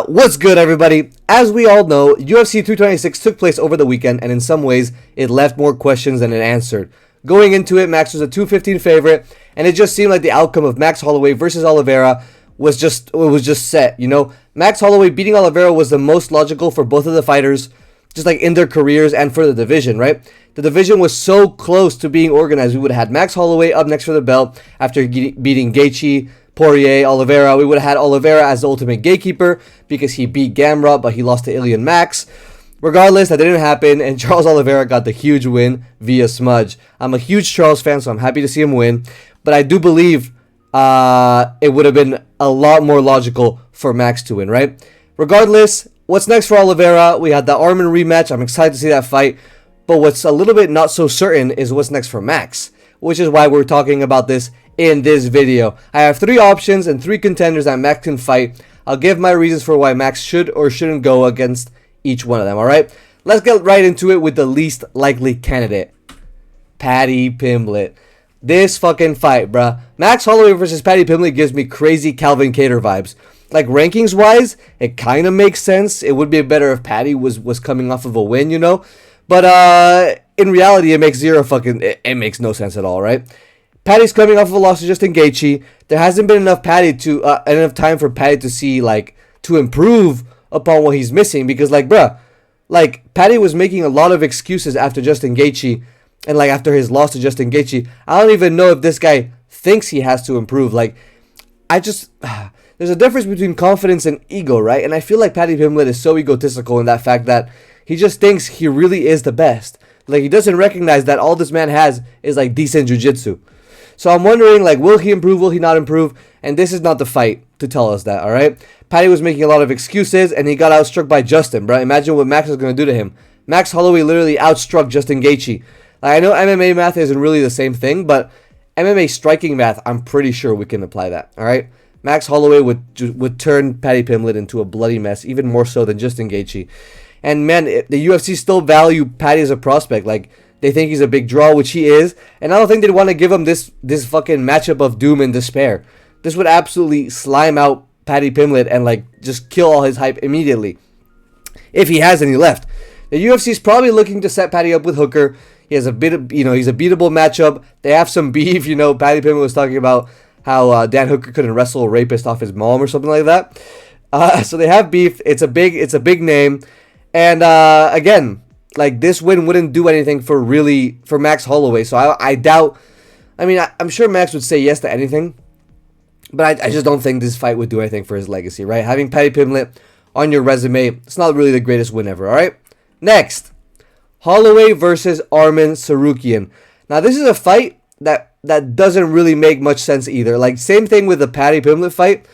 What's good, everybody? As we all know, UFC 226 took place over the weekend, and in some ways, it left more questions than it answered. Going into it, Max was a 215 favorite, and it just seemed like the outcome of Max Holloway versus Oliveira was just set. You know, Max Holloway beating Oliveira was the most logical for both of the fighters, just like in their careers and for the division, right? The division was so close to being organized. We would have had Max Holloway up next for the belt after beating Gaethje, Poirier, Oliveira. We would have had Oliveira as the ultimate gatekeeper because he beat Gamrot, but he lost to Ilian Max. Regardless, that didn't happen, and Charles Oliveira got the huge win via smudge. I'm a huge Charles fan, so I'm happy to see him win, but I do believe it would have been a lot more logical for Max to win, right? Regardless, what's next for Oliveira? We had the Arman rematch. I'm excited to see that fight, but what's a little bit not so certain is what's next for Max, which is why we're talking about this in this video. I have 3 options and 3 contenders that Max can fight. I'll give my reasons for why Max should or shouldn't go against each one of them, alright? Let's get right into it with the least likely candidate, Paddy Pimblett. This fucking fight, bruh. Max Holloway versus Paddy Pimblett gives me crazy Calvin Kattar vibes. Like, rankings-wise, it kind of makes sense. It would be better if Paddy was coming off of a win, you know? But, in reality, it makes it makes no sense at all, right? Paddy's coming off of a loss to Justin Gaethje. There hasn't been enough time for Paddy to see, like, to improve upon what he's missing. Because, like, bruh, like, Paddy was making a lot of excuses after Justin Gaethje. And, like, after his loss to Justin Gaethje. I don't even know if this guy thinks he has to improve. Like, there's a difference between confidence and ego, right? And I feel like Paddy Pimblett is so egotistical in that fact that he just thinks he really is the best. Like, he doesn't recognize that all this man has is, like, decent jiu-jitsu. So I'm wondering, like, will he improve? Will he not improve? And this is not the fight to tell us that, all right? Paddy was making a lot of excuses, and he got outstruck by Justin, bro. Imagine what Max is going to do to him. Max Holloway literally outstruck Justin Gaethje. Like, I know MMA math isn't really the same thing, but MMA striking math, I'm pretty sure we can apply that, all right? Max Holloway would turn Paddy Pimblett into a bloody mess, even more so than Justin Gaethje. And, man, the UFC still value Paddy as a prospect. Like, they think he's a big draw, which he is. And I don't think they'd want to give him this fucking matchup of doom and despair. This would absolutely slime out Paddy Pimblett and, like, just kill all his hype immediately, if he has any left. The UFC is probably looking to set Paddy up with Hooker. He has he's a beatable matchup. They have some beef. You know, Paddy Pimblett was talking about how Dan Hooker couldn't wrestle a rapist off his mom or something like that. So they have beef. It's a big name. And again, like, this win wouldn't do anything for Max Holloway. So I doubt. I mean, I'm sure Max would say yes to anything, but I just don't think this fight would do anything for his legacy, right? Having Paddy Pimblett on your resume, it's not really the greatest win ever, all right? Next, Holloway versus Arman Tsarukyan. Now, this is a fight that doesn't really make much sense either. Like, same thing with the Paddy Pimblett fight.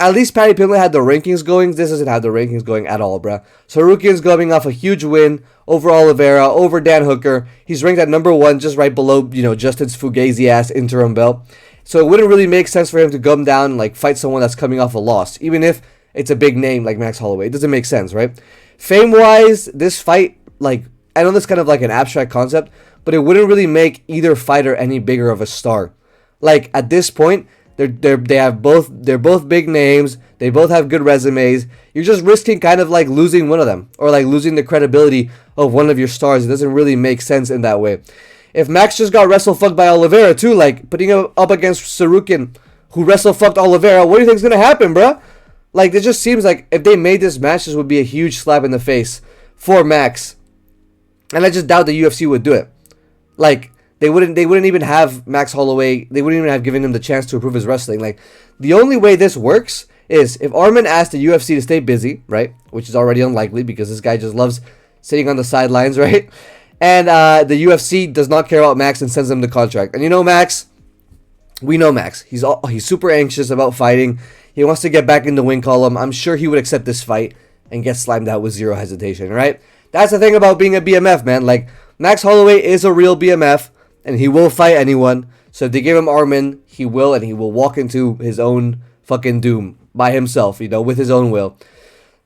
At least Paddy Pimblett had the rankings going. This doesn't have the rankings going at all, bruh. Tsarukyan's coming off a huge win over Oliveira, over Dan Hooker. He's ranked at number 1, just right below, Justin's Fugazi-ass interim belt. So it wouldn't really make sense for him to come down and, like, fight someone that's coming off a loss, even if it's a big name like Max Holloway. It doesn't make sense, right? Fame-wise, this fight, like, I know this is kind of like an abstract concept, but it wouldn't really make either fighter any bigger of a star. Like, at this point, they're both big names. They both have good resumes. You're just risking kind of like losing one of them, or like losing the credibility of one of your stars. It doesn't really make sense in that way. If Max just got wrestle fucked by Oliveira too, like putting him up against Tsarukyan, who wrestle fucked Oliveira, what do you think's gonna happen, bruh? Like, it just seems like if they made this match, this would be a huge slap in the face for Max, and I just doubt the UFC would do it. Like, They wouldn't even have Max Holloway. They wouldn't even have given him the chance to improve his wrestling. Like, the only way this works is if Arman asked the UFC to stay busy, right? Which is already unlikely because this guy just loves sitting on the sidelines, right? And the UFC does not care about Max and sends him the contract. And you know Max, we know Max. He's super anxious about fighting. He wants to get back in the win column. I'm sure he would accept this fight and get slimed out with zero hesitation, right? That's the thing about being a BMF, man. Like, Max Holloway is a real BMF. And he will fight anyone. So if they give him Arman, he will, and he will walk into his own fucking doom by himself, with his own will.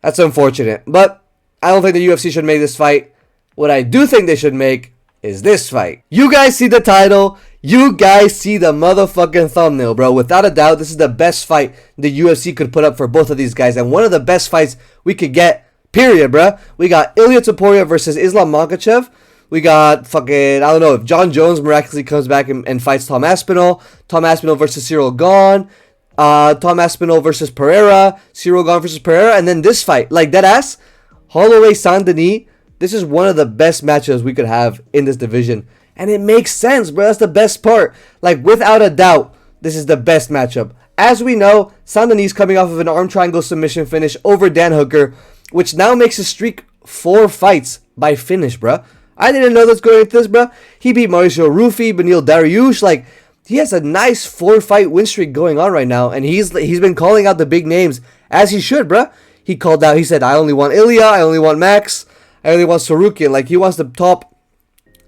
That's unfortunate. But I don't think the UFC should make this fight. What I do think they should make is this fight. You guys see the title. You guys see the motherfucking thumbnail, bro. Without a doubt, this is the best fight the UFC could put up for both of these guys, and one of the best fights we could get, period, bro. We got Ilia Topuria versus Islam Makhachev. We got fucking, I don't know, if John Jones miraculously comes back and fights Tom Aspinall. Tom Aspinall versus Cyril Gane. Tom Aspinall versus Pereira. Cyril Gane versus Pereira. And then this fight, like deadass, Holloway Saint Denis. This is one of the best matchups we could have in this division. And it makes sense, bro. That's the best part. Like, without a doubt, this is the best matchup. As we know, Saint Denis coming off of an arm triangle submission finish over Dan Hooker, which now makes his streak 4 fights by finish, bro. I didn't know that's going into this, bro. He beat Mauricio Rufy, Beneil Dariush. Like, he has a nice 4-fight win streak going on right now, and he's been calling out the big names, as he should, bro. He called out, he said, I only want Ilia, I only want Max, I only want Sarukian. Like, he wants the top,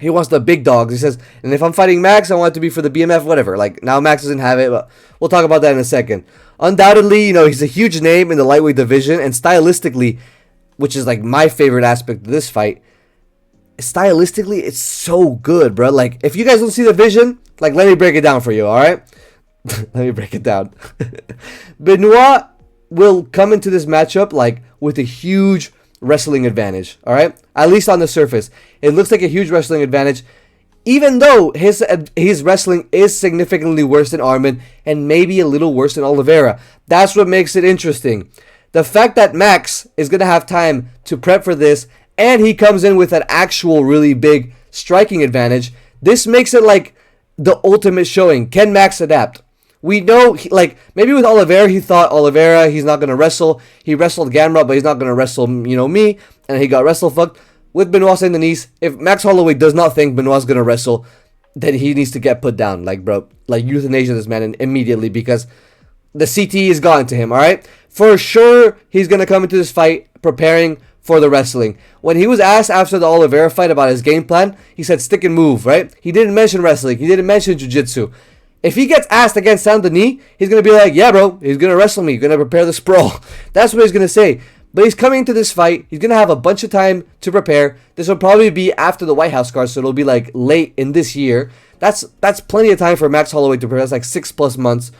he wants the big dogs. He says, and if I'm fighting Max, I want it to be for the BMF, whatever. Like, now Max doesn't have it, but we'll talk about that in a second. Undoubtedly, you know, he's a huge name in the lightweight division, and stylistically, which is like my favorite aspect of this fight, stylistically, it's so good, bro. Like, if you guys don't see the vision, like, let me break it down for you, all right? Let me break it down. Benoit will come into this matchup, like, with a huge wrestling advantage, all right? At least on the surface. It looks like a huge wrestling advantage, even though his wrestling is significantly worse than Arman and maybe a little worse than Oliveira. That's what makes it interesting. The fact that Max is going to have time to prep for this, and he comes in with an actual really big striking advantage, this makes it like the ultimate showing. Can Max adapt? We know, like, maybe with Oliveira, he thought, Oliveira, he's not going to wrestle. He wrestled Gamrot, but he's not going to wrestle, you know, me. And he got wrestle fucked. With Benoit Saint Denis, if Max Holloway does not think Benoit's going to wrestle, then he needs to get put down. Like, bro, like, euthanasia this man immediately, because the CTE is gone to him, all right? For sure, he's going to come into this fight preparing for the wrestling. When he was asked after the Oliveira fight about his game plan, he said stick and move, right? He didn't mention wrestling. He didn't mention jiu-jitsu. If he gets asked against Saint Denis, he's going to be like, yeah, bro, he's going to wrestle me. He's going to prepare the sprawl. That's what he's going to say. But he's coming into this fight. He's going to have a bunch of time to prepare. This will probably be after the White House card, so it'll be like late in this year. That's plenty of time for Max Holloway to prepare. That's like 6+ months.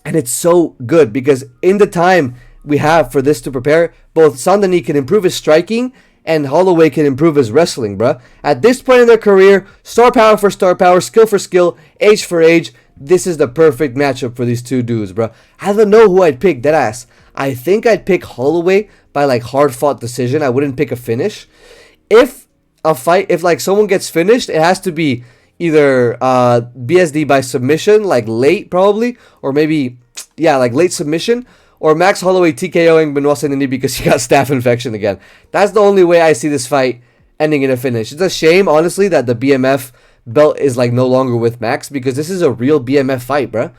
And it's so good because in the time we have for this to prepare, both Saint Denis can improve his striking and Holloway can improve his wrestling, bruh. At this point in their career, star power for star power, skill for skill, age for age, this is the perfect matchup for these two dudes, bruh. I don't know who I'd pick, deadass. I think I'd pick Holloway by like hard-fought decision. I wouldn't pick a finish. If like someone gets finished, it has to be either BSD by submission, like late probably, or maybe, yeah, like late submission, or Max Holloway TKOing Benoit Saint Denis because he got staph infection again. That's the only way I see this fight ending in a finish. It's a shame, honestly, that the BMF belt is like no longer with Max, because this is a real BMF fight, bruh.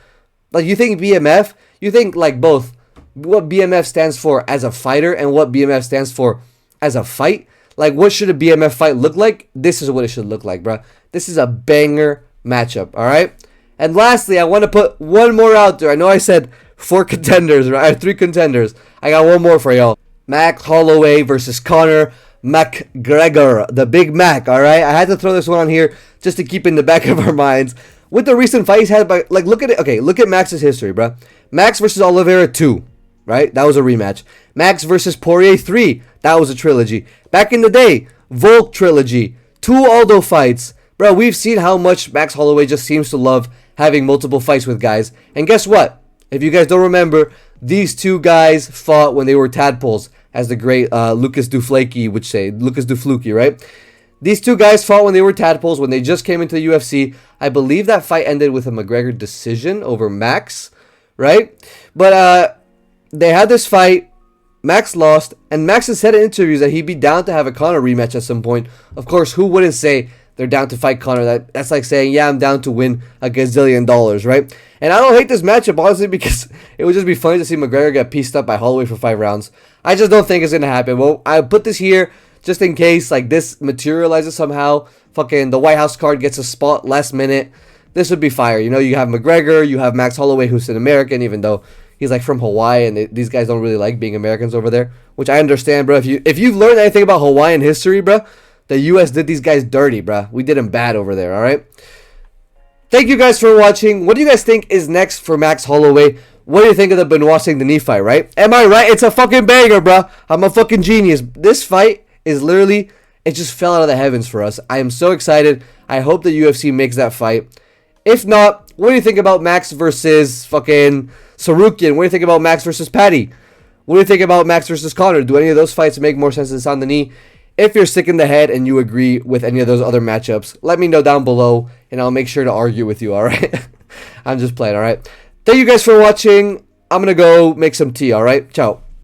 Like, you think BMF, you think like both what BMF stands for as a fighter and what BMF stands for as a fight. Like, what should a BMF fight look like? This is what it should look like, bruh. This is a banger matchup, all right? And lastly, I want to put one more out there. I know I said 4 contenders, right? I have 3 contenders. I got one more for y'all. Max Holloway versus Conor McGregor, the Big Mac, all right? I had to throw this one on here just to keep in the back of our minds. With the recent fight he's had, like, look at it. Okay, look at Max's history, bruh. Max versus Oliveira 2, right? That was a rematch. Max versus Poirier 3, that was a trilogy. Back in the day, Volk trilogy, 2 Aldo fights. Bro, we've seen how much Max Holloway just seems to love having multiple fights with guys. And guess what? If you guys don't remember, these 2 guys fought when they were tadpoles, as the great Lucas Duflakey would say. Lucas Dufluki, right? These 2 guys fought when they were tadpoles, when they just came into the UFC. I believe that fight ended with a McGregor decision over Max, right? But they had this fight. Max lost, and Max has said in interviews that he'd be down to have a Conor rematch at some point. Of course, who wouldn't say they're down to fight Conor? That's like saying, yeah, I'm down to win a gazillion dollars, right? And I don't hate this matchup, honestly, because it would just be funny to see McGregor get pieced up by Holloway for 5 rounds. I just don't think it's going to happen. Well, I put this here just in case, like, this materializes somehow. Fucking the White House card gets a spot last minute. This would be fire. You know, you have McGregor, you have Max Holloway, who's an American, even though he's like from Hawaii, and these guys don't really like being Americans over there, which I understand, bro. If you've learned anything about Hawaiian history, bro, the U.S. did these guys dirty, bro. We did them bad over there, all right? Thank you guys for watching. What do you guys think is next for Max Holloway? What do you think of the Benoit Saint Denis fight, right? Am I right? It's a fucking banger, bro. I'm a fucking genius. This fight is literally, it just fell out of the heavens for us. I am so excited. I hope the UFC makes that fight. If not, what do you think about Max versus fucking Sarukian? What do you think about Max versus Patty? What do you think about Max versus Conor? Do any of those fights make more sense than Saint Denis? If you're sick in the head and you agree with any of those other matchups, let me know down below, and I'll make sure to argue with you, alright? I'm just playing, alright? Thank you guys for watching. I'm going to go make some tea, alright? Ciao.